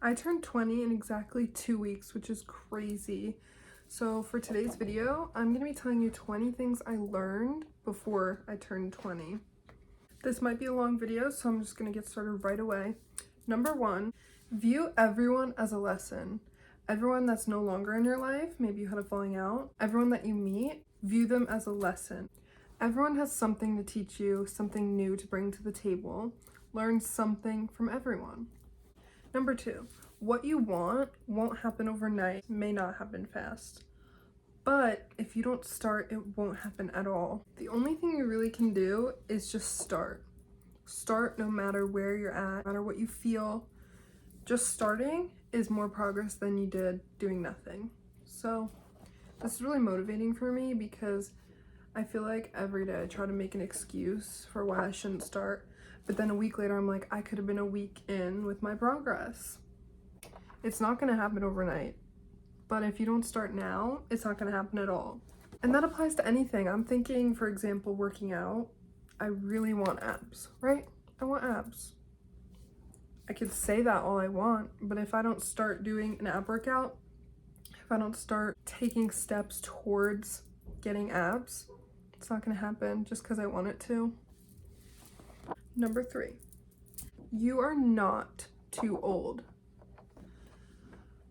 I turned 20 in exactly 2 weeks, which is crazy. So for today's video, I'm going to be telling you 20 things I learned before I turned 20. This might be a long video, so I'm just going to get started right away. Number 1, view everyone as a lesson. Everyone that's no longer in your life, maybe you had a falling out, everyone that you meet, view them as a lesson. Everyone has something to teach you, something new to bring to the table. Learn something from everyone. Number 2, what you want won't happen overnight, may not happen fast. But if you don't start, it won't happen at all. The only thing you really can do is just start. Start no matter where you're at, no matter what you feel. Just starting is more progress than you did doing nothing. So this is really motivating for me because I feel like every day I try to make an excuse for why I shouldn't start. But then a week later, I'm like, I could have been a week in with my progress. It's not gonna happen overnight. But if you don't start now, it's not gonna happen at all. And that applies to anything. I'm thinking, for example, working out. I really want abs, right? I want abs. I could say that all I want, but if I don't start doing an ab workout, if I don't start taking steps towards getting abs, it's not gonna happen just because I want it to. Number 3, you are not too old.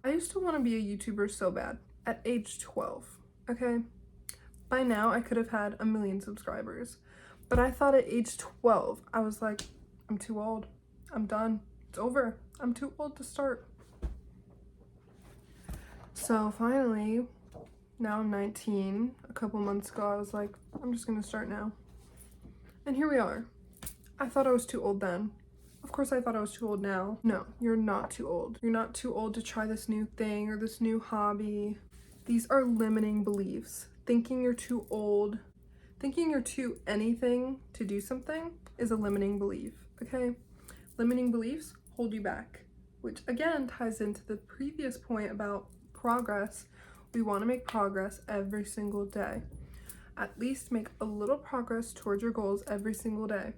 I used to want to be a YouTuber so bad at age 12, okay? By now, I could have had 1 million subscribers, but I thought at age 12, I was like, I'm too old. I'm done. It's over. I'm too old to start. So finally, now I'm 19, a couple months ago, I was like, I'm just gonna start now. And here we are. I thought I was too old then. Of course I thought I was too old now. No, you're not too old. You're not too old to try this new thing or this new hobby. These are limiting beliefs. Thinking you're too old, thinking you're too anything to do something is a limiting belief, okay? Limiting beliefs hold you back, which again ties into the previous point about progress. We want to make progress every single day. At least make a little progress towards your goals every single day.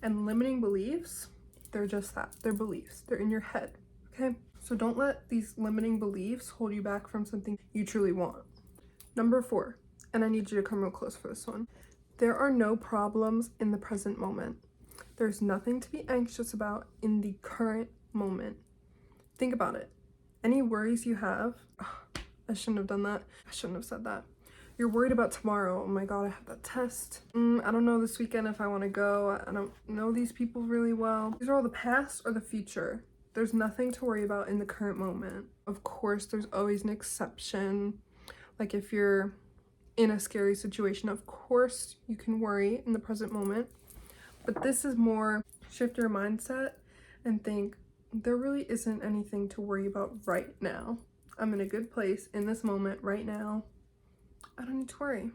And limiting beliefs, they're just that. They're beliefs. They're in your head, okay? So don't let these limiting beliefs hold you back from something you truly want. Number 4, and I need you to come real close for this one. There are no problems in the present moment. There's nothing to be anxious about in the current moment. Think about it. Any worries you have, I shouldn't have done that. I shouldn't have said that. You're worried about tomorrow. Oh my god, I have that test. I don't know this weekend if I want to go. I don't know these people really well. These are all the past or the future. There's nothing to worry about in the current moment. Of course, there's always an exception. Like if you're in a scary situation, of course you can worry in the present moment. But this is more shift your mindset and think there really isn't anything to worry about right now. I'm in a good place in this moment right now. I don't need to worry.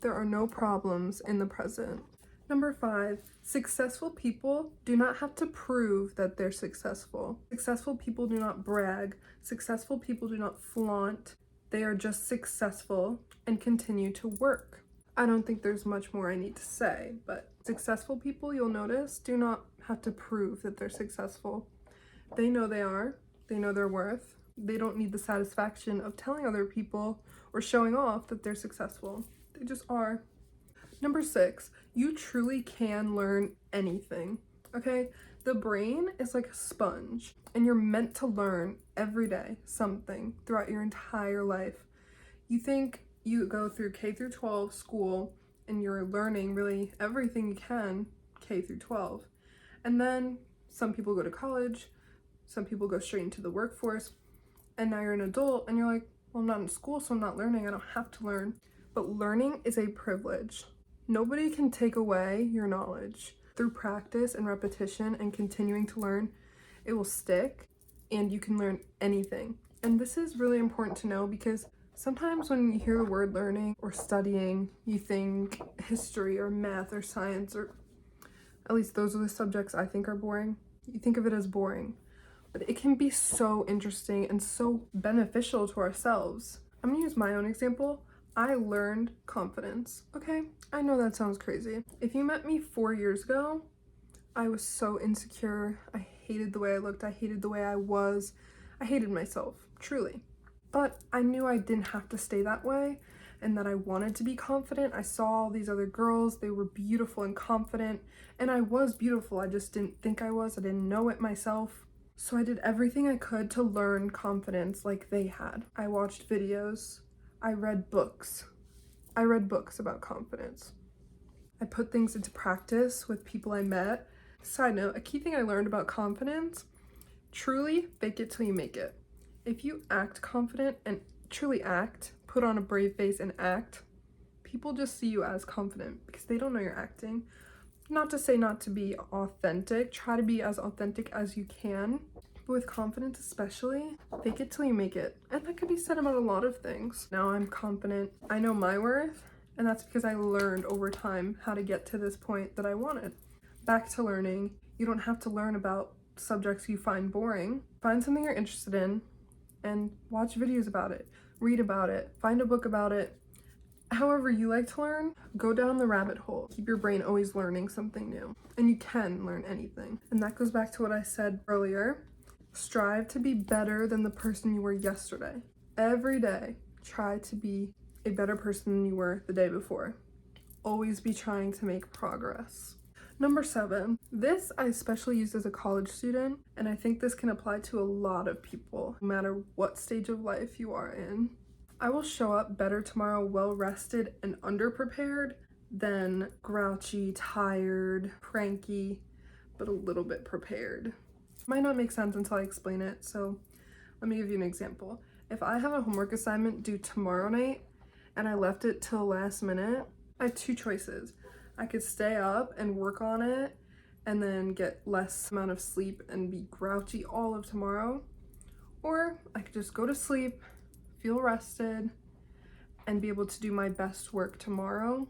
There are no problems in the present. Number 5, successful people do not have to prove that they're successful. Successful people do not brag. Successful people do not flaunt. They are just successful and continue to work. I don't think there's much more I need to say, but successful people, you'll notice, do not have to prove that they're successful. They know they are. They know their worth. They don't need the satisfaction of telling other people or showing off that they're successful. They just are. Number 6, you truly can learn anything, okay? The brain is like a sponge, and you're meant to learn every day something throughout your entire life. You think you go through K through 12 school and you're learning really everything you can K through 12. And then some people go to college, some people go straight into the workforce, and now you're an adult and you're like, well, I'm not in school, so I'm not learning. I don't have to learn. But learning is a privilege. Nobody can take away your knowledge. Through practice and repetition and continuing to learn, it will stick and you can learn anything. And this is really important to know because sometimes when you hear the word learning or studying, you think history or math or science, or at least those are the subjects I think are boring. You think of it as boring. But it can be so interesting and so beneficial to ourselves. I'm gonna use my own example. I learned confidence, okay? I know that sounds crazy. If you met me 4 years ago, I was so insecure. I hated the way I looked. I hated the way I was. I hated myself, truly. But I knew I didn't have to stay that way and that I wanted to be confident. I saw all these other girls. They were beautiful and confident, and I was beautiful. I just didn't think I was. I didn't know it myself. So I did everything I could to learn confidence like they had. I watched videos. I read books. I read books about confidence. I put things into practice with people I met. Side note, a key thing I learned about confidence, truly fake it till you make it. If you act confident and truly act, put on a brave face and act, people just see you as confident because they don't know you're acting. Not to say not to be authentic, try to be as authentic as you can, but with confidence especially, fake it till you make it. And that could be said about a lot of things. Now I'm confident, I know my worth, and that's because I learned over time how to get to this point that I wanted. Back to learning, you don't have to learn about subjects you find boring. Find something you're interested in and watch videos about it, read about it, find a book about it. However you like to learn, go down the rabbit hole. Keep your brain always learning something new, and you can learn anything. And that goes back to what I said earlier. Strive to be better than the person you were yesterday. Every day, try to be a better person than you were the day before. Always be trying to make progress. Number 7, this I especially used as a college student, and I think this can apply to a lot of people, no matter what stage of life you are in. I will show up better tomorrow well rested and underprepared than grouchy, tired, cranky, but a little bit prepared. Might not make sense until I explain it, so let me give you an example. If I have a homework assignment due tomorrow night and I left it till last minute, I have 2 choices. I could stay up and work on it and then get less amount of sleep and be grouchy all of tomorrow, or I could just go to sleep, feel rested, and be able to do my best work tomorrow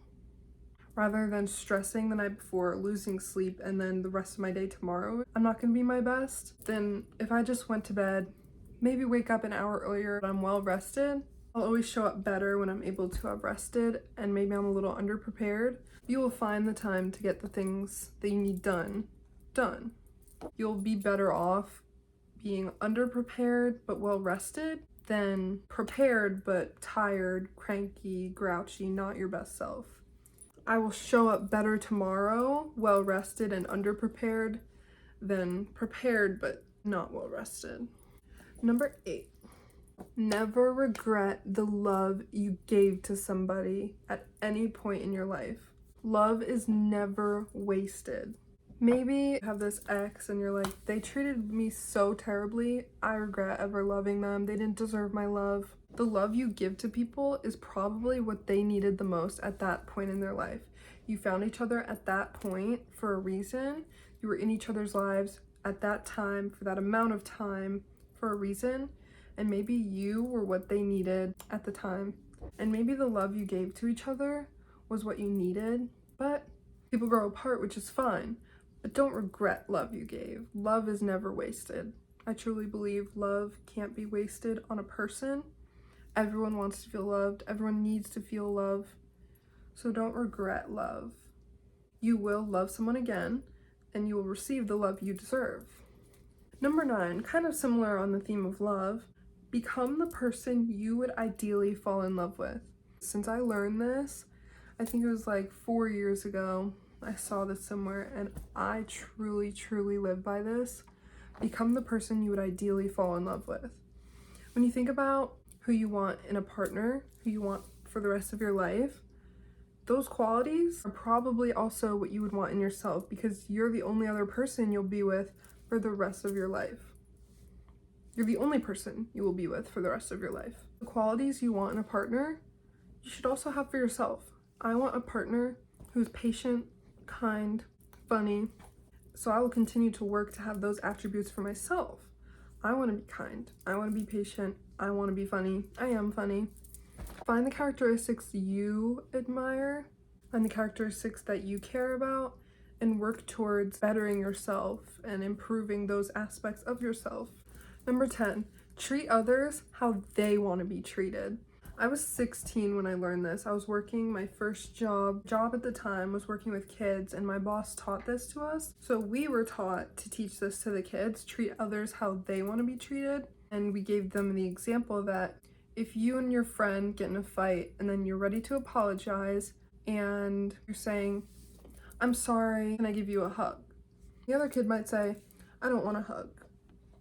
rather than stressing the night before, losing sleep, and then the rest of my day tomorrow I'm not gonna be my best. Then if I just went to bed, maybe wake up an hour earlier, but I'm well rested, I'll always show up better when I'm able to have rested, and maybe I'm a little underprepared. You will find the time to get the things that you need done. You'll be better off being underprepared but well rested than prepared but tired, cranky, grouchy, not your best self. I will show up better tomorrow, well rested and underprepared, than prepared but not well rested. Number 8, never regret the love you gave to somebody at any point in your life. Love is never wasted. Maybe you have this ex and you're like, they treated me so terribly, I regret ever loving them, they didn't deserve my love. The love you give to people is probably what they needed the most at that point in their life. You found each other at that point for a reason. You were in each other's lives at that time, for that amount of time, for a reason. And maybe you were what they needed at the time. And maybe the love you gave to each other was what you needed. But people grow apart, which is fine. But don't regret love you gave. Love is never wasted. I truly believe love can't be wasted on a person. Everyone wants to feel loved. Everyone needs to feel love. So don't regret love. You will love someone again, and you will receive the love you deserve. Number 9, kind of similar on the theme of love, become the person you would ideally fall in love with. Since I learned this, I think it was like 4 years ago, I saw this somewhere, and I truly live by this. Become the person you would ideally fall in love with. When you think about who you want in a partner, who you want for the rest of your life, those qualities are probably also what you would want in yourself, because you're the only other person you'll be with for the rest of your life. You're the only person you will be with for the rest of your life. The qualities you want in a partner, you should also have for yourself. I want a partner who's patient, kind, funny, so I will continue to work to have those attributes for myself. I want to be kind, I want to be patient, I want to be funny, I am funny. Find the characteristics you admire, find the characteristics that you care about, and work towards bettering yourself and improving those aspects of yourself. Number 10, treat others how they want to be treated. I was 16 when I learned this. I was working my first job at the time was working with kids, and my boss taught this to us. So we were taught to teach this to the kids, treat others how they want to be treated. And we gave them the example that if you and your friend get in a fight and then you're ready to apologize and you're saying, "I'm sorry, can I give you a hug?" The other kid might say, "I don't want a hug."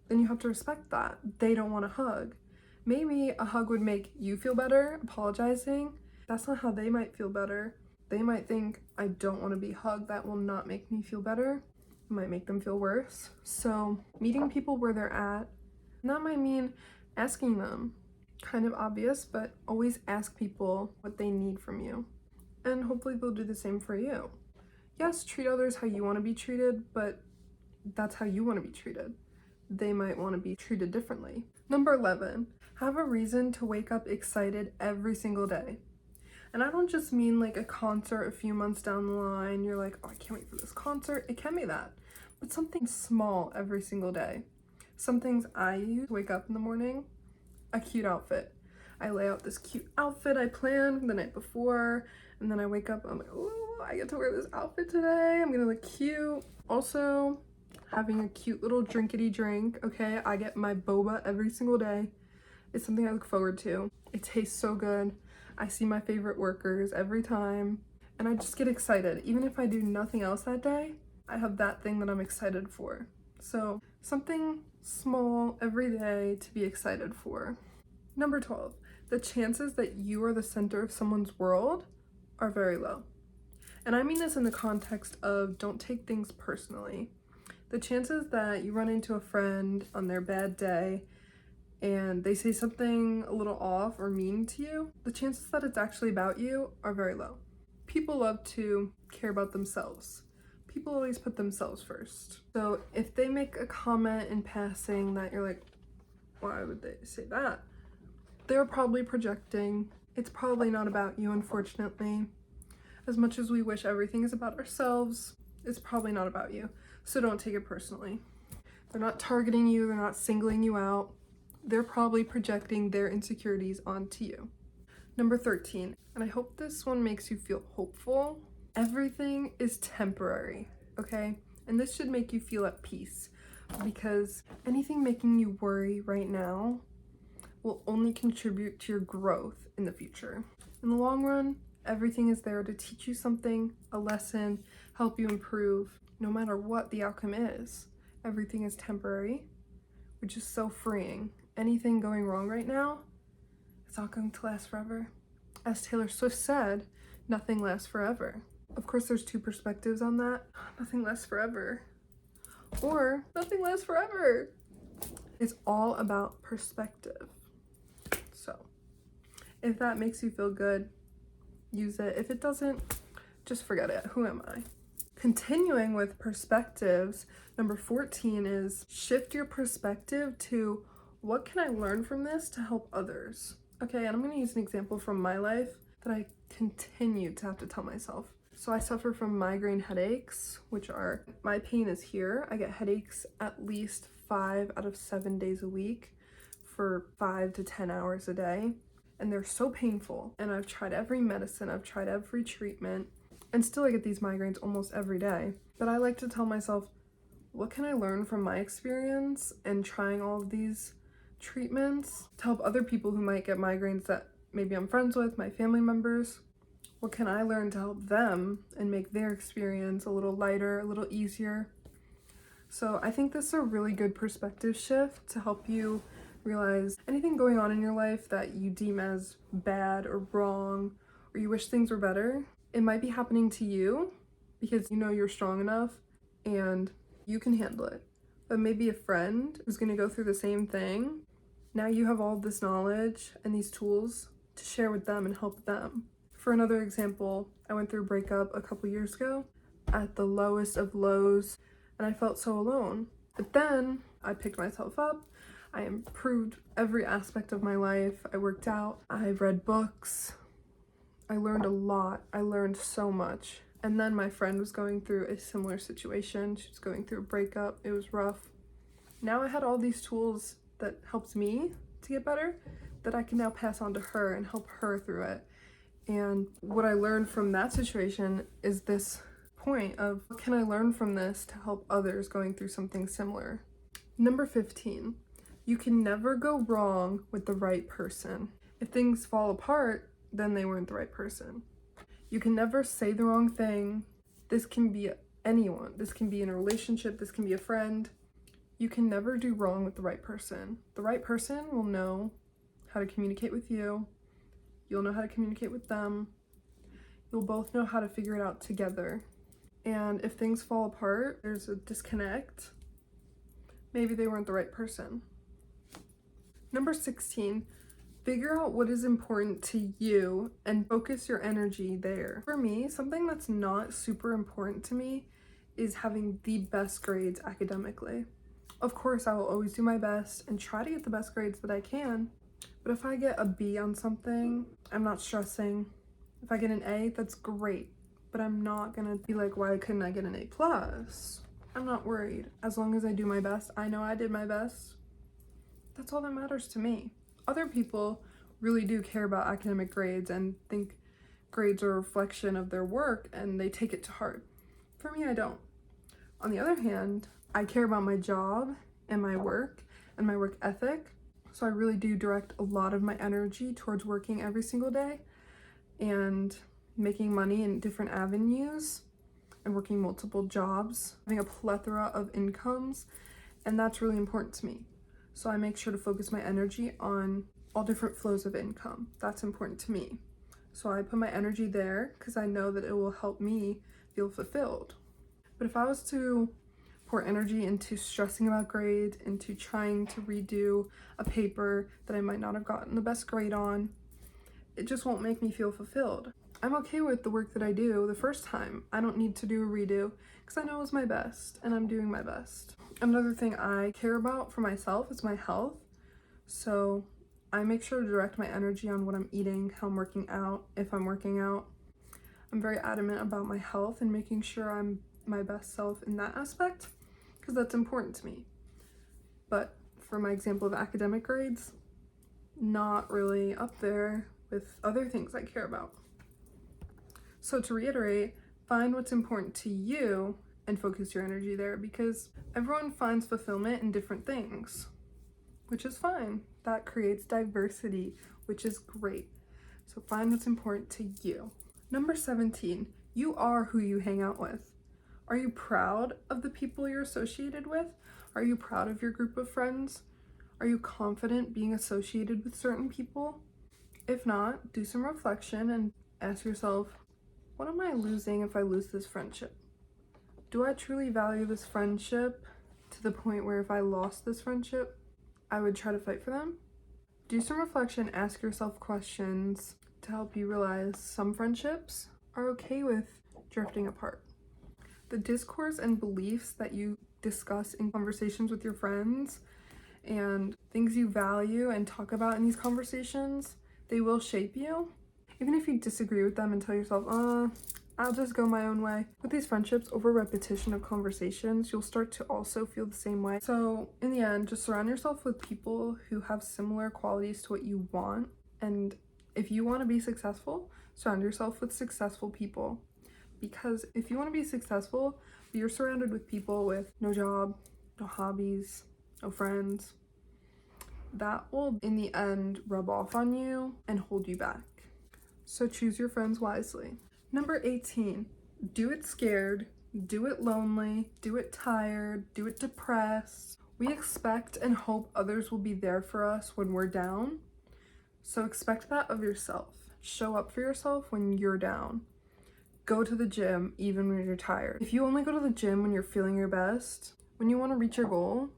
Then you have to respect that. They don't want a hug. Maybe a hug would make you feel better, apologizing. That's not how they might feel better. They might think, "I don't want to be hugged. That will not make me feel better." It might make them feel worse. So meeting people where they're at, and that might mean asking them. Kind of obvious, but always ask people what they need from you. And hopefully they'll do the same for you. Yes, treat others how you want to be treated, but that's how you want to be treated. They might want to be treated differently. Number 11, have a reason to wake up excited every single day. And I don't just mean like a concert a few months down the line, you're like, "Oh, I can't wait for this concert." It can be that, but something small every single day. Some things I use to wake up in the morning: a cute outfit. I lay out this cute outfit I planned the night before, and then I wake up, I'm like, "Oh, I get to wear this outfit today. I'm gonna look cute." Also, having a cute little drinkity drink, okay? I get my boba every single day. It's something I look forward to. It tastes so good. I see my favorite workers every time, and I just get excited. Even if I do nothing else that day, I have that thing that I'm excited for. So something small every day to be excited for. Number 12, the chances that you are the center of someone's world are very low. And I mean this in the context of don't take things personally. The chances that you run into a friend on their bad day and they say something a little off or mean to you, the chances that it's actually about you are very low. People love to care about themselves. People always put themselves first. So if they make a comment in passing that you're like, "Why would they say that?" They're probably projecting. It's probably not about you, unfortunately. As much as we wish everything is about ourselves, it's probably not about you. So don't take it personally. They're not targeting you, they're not singling you out. They're probably projecting their insecurities onto you. Number 13, and I hope this one makes you feel hopeful. Everything is temporary, okay? And this should make you feel at peace, because anything making you worry right now will only contribute to your growth in the future. In the long run, everything is there to teach you something, a lesson, help you improve, no matter what the outcome is. Everything is temporary, which is so freeing. Anything going wrong right now, it's not going to last forever. As Taylor Swift said, nothing lasts forever. Of course, there's two perspectives on that. Nothing lasts forever. Or nothing lasts forever. It's all about perspective. So, if that makes you feel good, use it. If it doesn't, just forget it. Who am I? Continuing with perspectives, number 14 is shift your perspective to what can I learn from this to help others? Okay, and I'm going to use an example from my life that I continue to have to tell myself. So I suffer from migraine headaches, which are, my pain is here. I get headaches at least 5 out of 7 days a week for 5 to 10 hours a day. And they're so painful. And I've tried every medicine, I've tried every treatment, and still I get these migraines almost every day. But I like to tell myself, what can I learn from my experience and trying all of these treatments to help other people who might get migraines that maybe I'm friends with, my family members? What can I learn to help them and make their experience a little lighter, a little easier? So I think this is a really good perspective shift to help you realize anything going on in your life that you deem as bad or wrong, or you wish things were better, it might be happening to you because you know you're strong enough and you can handle it. But maybe a friend who's going to go through the same thing, now you have all this knowledge and these tools to share with them and help them. For another example, I went through a breakup a couple years ago at the lowest of lows, and I felt so alone. But then I picked myself up, I improved every aspect of my life, I worked out, I read books, I learned a lot, I learned so much. And then my friend was going through a similar situation, she was going through a breakup, it was rough. Now I had all these tools that helped me to get better, that I can now pass on to her and help her through it. And what I learned from that situation is this point of, what can I learn from this to help others going through something similar? Number 15, you can never go wrong with the right person. If things fall apart, then they weren't the right person. You can never say the wrong thing. This can be anyone. This can be in a relationship. This can be a friend. You can never do wrong with the right person. The right person will know how to communicate with you. You'll know how to communicate with them. You'll both know how to figure it out together. And if things fall apart, there's a disconnect, maybe they weren't the right person. Number 16, figure out what is important to you and focus your energy there. For me, something that's not super important to me is having the best grades academically. Of course, I will always do my best and try to get the best grades that I can. But if I get a B on something, I'm not stressing. If I get an A, that's great. But I'm not gonna be like, why couldn't I get an A+? I'm not worried. As long as I do my best, I know I did my best. That's all that matters to me. Other people really do care about academic grades and think grades are a reflection of their work and they take it to heart. For me, I don't. On the other hand, I care about my job and my work ethic. So I really do direct a lot of my energy towards working every single day and making money in different avenues and working multiple jobs, having a plethora of incomes, and that's really important to me. So I make sure to focus my energy on all different flows of income. That's important to me. So I put my energy there because I know that it will help me feel fulfilled. But if I was to pour energy into stressing about grades, into trying to redo a paper that I might not have gotten the best grade on, it just won't make me feel fulfilled. I'm okay with the work that I do the first time. I don't need to do a redo because I know it was my best and I'm doing my best. Another thing I care about for myself is my health. So I make sure to direct my energy on what I'm eating, how I'm working out, if I'm working out. I'm very adamant about my health and making sure I'm my best self in that aspect because that's important to me. But for my example of academic grades, not really up there with other things I care about. So to reiterate, find what's important to you and focus your energy there because everyone finds fulfillment in different things, which is fine. That creates diversity, which is great. So find what's important to you. Number 17, you are who you hang out with. Are you proud of the people you're associated with? Are you proud of your group of friends? Are you confident being associated with certain people? If not, do some reflection and ask yourself, what am I losing if I lose this friendship? Do I truly value this friendship to the point where if I lost this friendship, I would try to fight for them? Do some reflection, ask yourself questions to help you realize some friendships are okay with drifting apart. The discourse and beliefs that you discuss in conversations with your friends and things you value and talk about in these conversations, they will shape you. Even if you disagree with them and tell yourself, I'll just go my own way. With these friendships, over repetition of conversations, you'll start to also feel the same way. So in the end, just surround yourself with people who have similar qualities to what you want. And if you want to be successful, surround yourself with successful people. Because if you want to be successful, but you're surrounded with people with no job, no hobbies, no friends, that will in the end rub off on you and hold you back. So choose your friends wisely. Number 18, do it scared, do it lonely, do it tired, do it depressed. We expect and hope others will be there for us when we're down. So expect that of yourself. Show up for yourself when you're down. Go to the gym even when you're tired. If you only go to the gym when you're feeling your best, when you want to reach your goal,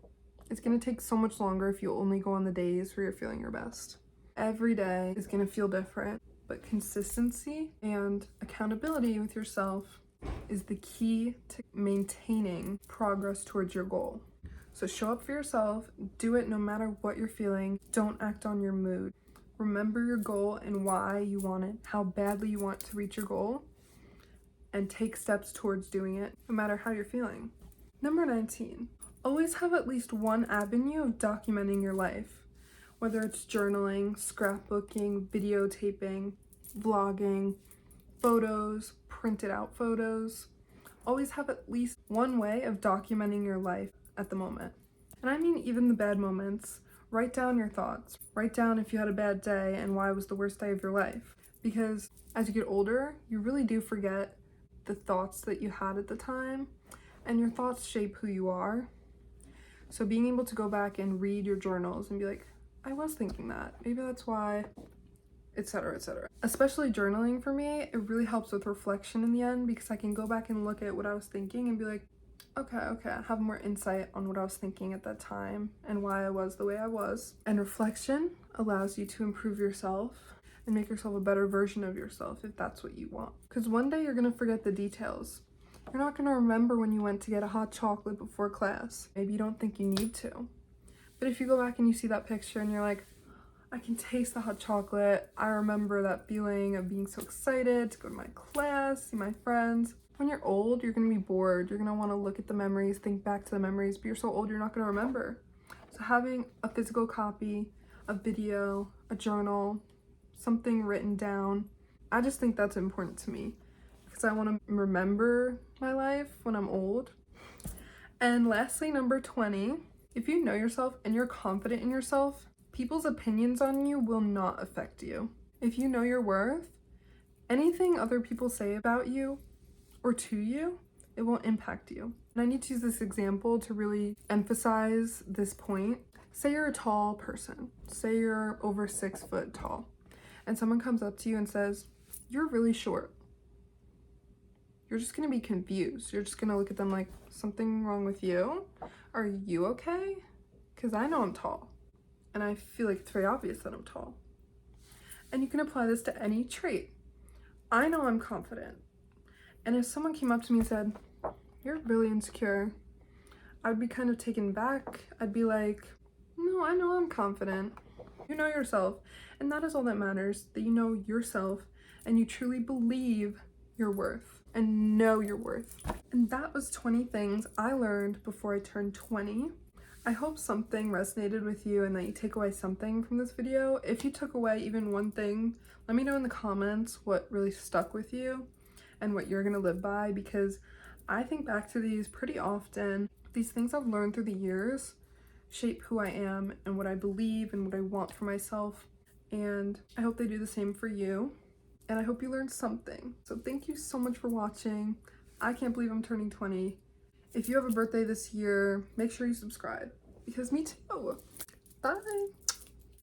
it's going to take so much longer if you only go on the days where you're feeling your best. Every day is going to feel different, but consistency and accountability with yourself is the key to maintaining progress towards your goal. So show up for yourself, do it no matter what you're feeling. Don't act on your mood. Remember your goal and why you want it, how badly you want to reach your goal, and take steps towards doing it, no matter how you're feeling. Number 19, always have at least one avenue of documenting your life. Whether it's journaling, scrapbooking, videotaping, vlogging, photos, printed out photos. Always have at least one way of documenting your life at the moment. And I mean even the bad moments. Write down your thoughts. Write down if you had a bad day and why it was the worst day of your life. Because as you get older, you really do forget the thoughts that you had at the time, and your thoughts shape who you are. So being able to go back and read your journals and be like, I was thinking that. Maybe that's why, etc., etc. Especially journaling for me, it really helps with reflection in the end, because I can go back and look at what I was thinking and be like, okay, I have more insight on what I was thinking at that time and why I was the way I was. And reflection allows you to improve yourself and make yourself a better version of yourself if that's what you want. Because one day you're gonna forget the details. You're not gonna remember when you went to get a hot chocolate before class. Maybe you don't think you need to. But if you go back and you see that picture and you're like, I can taste the hot chocolate. I remember that feeling of being so excited to go to my class, see my friends. When you're old, you're gonna be bored. You're gonna wanna look at the memories, think back to the memories, but you're so old, you're not gonna remember. So having a physical copy, a video, a journal, something written down, I just think that's important to me because I wanna remember my life when I'm old. And lastly, number 20, if you know yourself and you're confident in yourself, people's opinions on you will not affect you. If you know your worth, anything other people say about you or to you, it won't impact you. And I need to use this example to really emphasize this point. Say you're a tall person. Say you're over 6 foot tall. And someone comes up to you and says, you're really short. You're just gonna be confused. You're just gonna look at them like, something wrong with you? Are you okay? Because I know I'm tall. And I feel like it's very obvious that I'm tall. And you can apply this to any trait. I know I'm confident. And if someone came up to me and said, you're really insecure, I'd be kind of taken back. I'd be like, no, I know I'm confident. You know yourself. And that is all that matters, that you know yourself and you truly believe your worth and know your worth. And that was 20 things I learned before I turned 20. I hope something resonated with you and that you take away something from this video. If you took away even one thing, let me know in the comments what really stuck with you and what you're gonna live by, because I think back to these pretty often. These things I've learned through the years shape who I am and what I believe and what I want for myself. And I hope they do the same for you. And I hope you learned something. So thank you so much for watching. I can't believe I'm turning 20. If you have a birthday this year, make sure you subscribe, because me too. Bye.